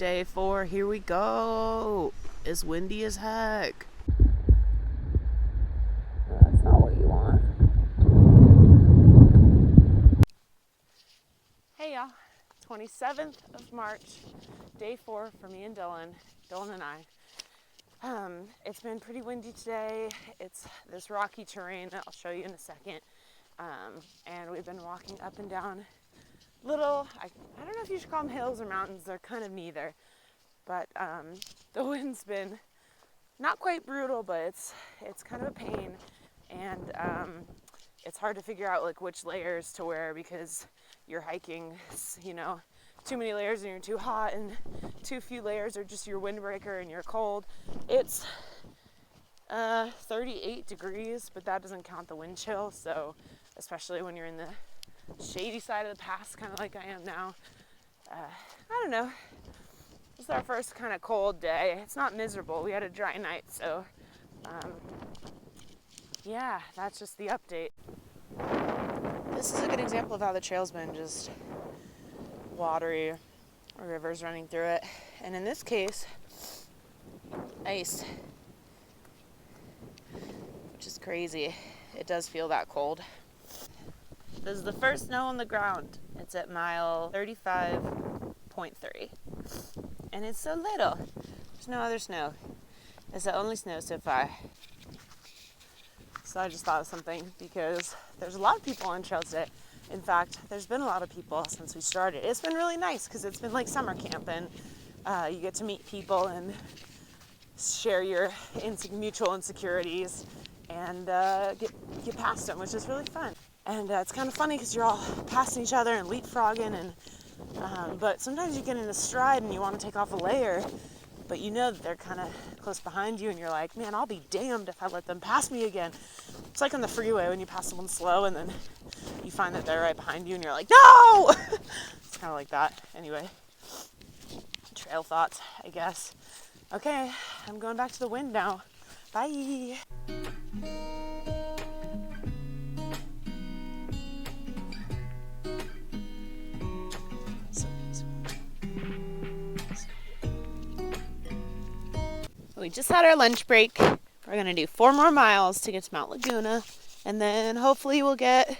Day 4, here we go. It's windy as heck. That's not what you want. Hey y'all, 27th of March, Day 4 for me and Dylan and I. It's been pretty windy today. It's this rocky terrain that I'll show you in a second. And we've been walking up and down little, I don't know if you should call them hills or mountains. They're kind of neither. But the wind's been not quite brutal, but it's kind of a pain. And it's hard to figure out like which layers to wear because you're hiking, too many layers and you're too hot, and too few layers are just your windbreaker and you're cold. It's 38 degrees, but that doesn't count the wind chill. So especially when you're in the shady side of the pass, kind of like I am now. I don't know. This is our first kind of cold day. It's not miserable. We had a dry night, so yeah, that's just the update. This is a good example of how the trail's been just watery, rivers running through it, and in this case, ice, which is crazy. It does feel that cold. This is the first snow on the ground. It's at mile 35.3. And it's so little. There's no other snow. It's the only snow so far. So I just thought of something because there's a lot of people on trail today. In fact, there's been a lot of people since we started. It's been really nice because it's been like summer camp, and you get to meet people and share your mutual insecurities and get past them, which is really fun. And it's kind of funny because you're all passing each other and leapfrogging, and but sometimes you get in a stride and you want to take off a layer, but you know that they're kind of close behind you, and you're like, man, I'll be damned if I let them pass me again. It's like on the freeway when you pass someone slow and then you find that they're right behind you and you're like, no! It's kind of like that. Anyway, trail thoughts, I guess. Okay, I'm going back to the wind now. Bye! We just had our lunch break. We're going to do 4 more miles to get to Mount Laguna, and then hopefully we'll get,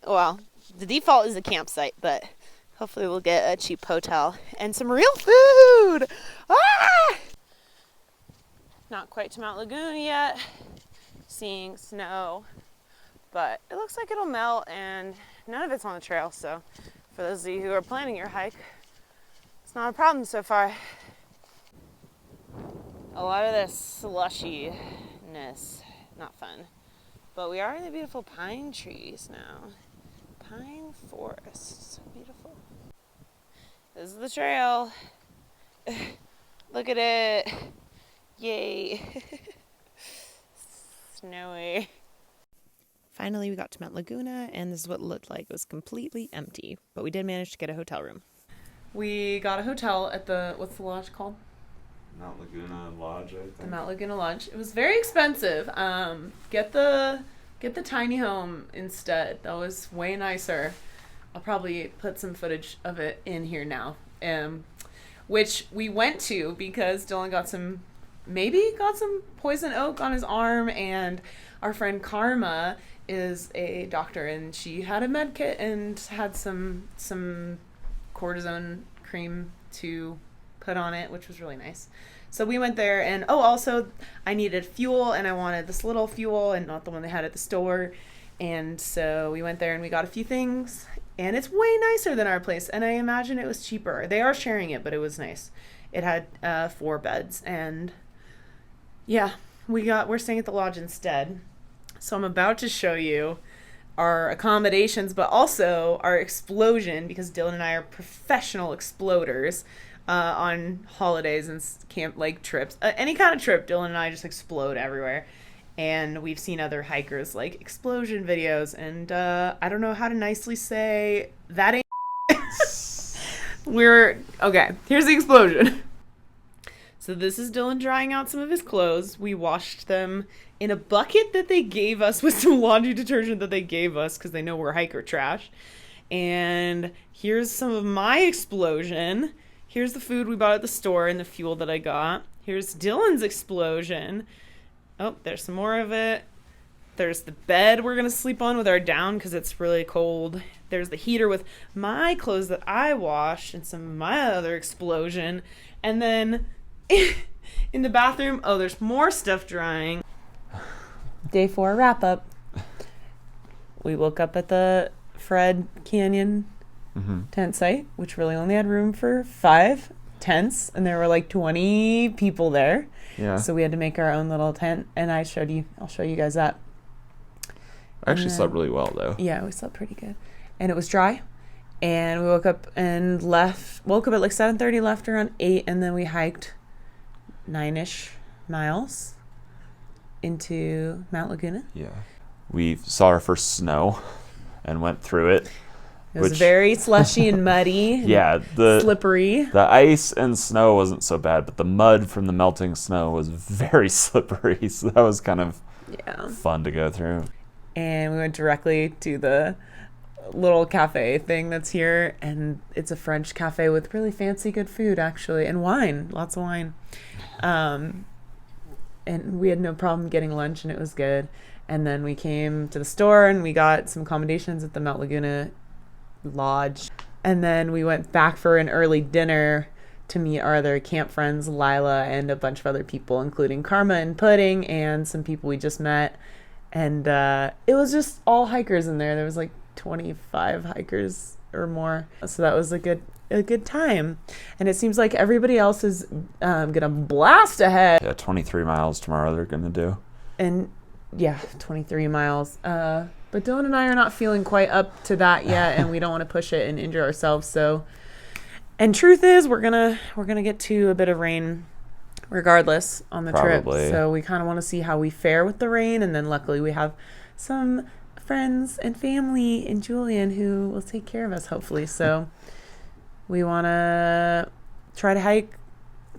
well, the default is a campsite, but hopefully we'll get a cheap hotel and some real food. Ah! Not quite to Mount Laguna yet. Seeing snow, but it looks like it'll melt, and none of it's on the trail, so for those of you who are planning your hike, it's not a problem so far. A lot of this slushiness, not fun. But we are in the beautiful pine trees now. Pine forest, so beautiful. This is the trail. Look at it. Yay. Snowy. Finally, we got to Mount Laguna, and this is what it looked like. It was completely empty, but we did manage to get a hotel room. We got a hotel at what's the lodge called? Mount Laguna Lodge, I think. The Mount Laguna Lodge. It was very expensive. Get the tiny home instead. That was way nicer. I'll probably put some footage of it in here now. Which we went to because Dylan got some poison oak on his arm, and our friend Karma is a doctor, and she had a med kit and had some cortisone cream to put on it, which was really nice. So we went there, and also I needed fuel, and I wanted this little fuel and not the one they had at the store. And so we went there and we got a few things, and it's way nicer than our place, and I imagine it was cheaper. They are sharing it, but it was nice. It had 4 beds, and yeah, we're staying at the lodge instead. So I'm about to show you our accommodations, but also our explosion, because Dylan and I are professional exploders. On holidays and camp, like trips, any kind of trip, Dylan and I just explode everywhere. And we've seen other hikers like explosion videos, and I don't know how to nicely say that ain't okay, here's the explosion. So this is Dylan drying out some of his clothes. We washed them in a bucket that they gave us with some laundry detergent that they gave us because they know we're hiker trash. And here's some of my explosion. Here's the food we bought at the store and the fuel that I got. Here's Dylan's explosion. Oh, there's some more of it. There's the bed we're going to sleep on with our down because it's really cold. There's the heater with my clothes that I washed and some of my other explosion. And then in the bathroom, oh, there's more stuff drying. Day 4 wrap up. We woke up at the Fred Canyon tent site, which really only had room for 5 tents, and there were like 20 people there. Yeah. So we had to make our own little tent, and I'll show you guys that. I actually slept really well though. Yeah, we slept pretty good. And it was dry. And we woke up at like 7:30, left around 8, and then we hiked 9-ish miles into Mount Laguna. Yeah. We saw our first snow and went through it. It was very slushy and muddy. Yeah, slippery. The ice and snow wasn't so bad, but the mud from the melting snow was very slippery. So that was kind of fun to go through. And we went directly to the little cafe thing that's here, and it's a French cafe with really fancy good food actually, and wine, lots of wine. And we had no problem getting lunch, and it was good. And then we came to the store and we got some accommodations at the Mount Laguna Lodge. And then we went back for an early dinner to meet our other camp friends, Lila, and a bunch of other people, including Karma and Pudding and some people we just met. And it was just all hikers in there. There was like 25 hikers or more. So that was a good time. And it seems like everybody else is gonna blast ahead. Yeah, 23 miles tomorrow they're gonna do. And yeah, 23 miles. But Dylan and I are not feeling quite up to that yet, and we don't want to push it and injure ourselves. So, and truth is, we're gonna get to a bit of rain regardless on the Probably. trip. So we kind of want to see how we fare with the rain, and then luckily we have some friends and family in Julian who will take care of us hopefully. So we want to try to hike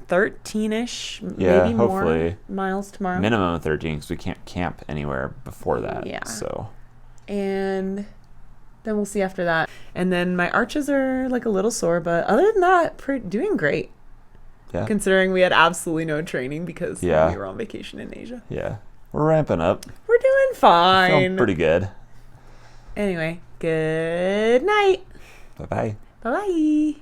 13-ish, maybe hopefully. more miles tomorrow. Minimum of 13 because we can't camp anywhere before that. Yeah. So. And then we'll see after that. And then my arches are like a little sore, but other than that, doing great. Yeah. Considering we had absolutely no training because we were on vacation in Asia. Yeah. We're ramping up. We're doing fine. Feeling pretty good. Anyway, good night. Bye-bye. Bye-bye.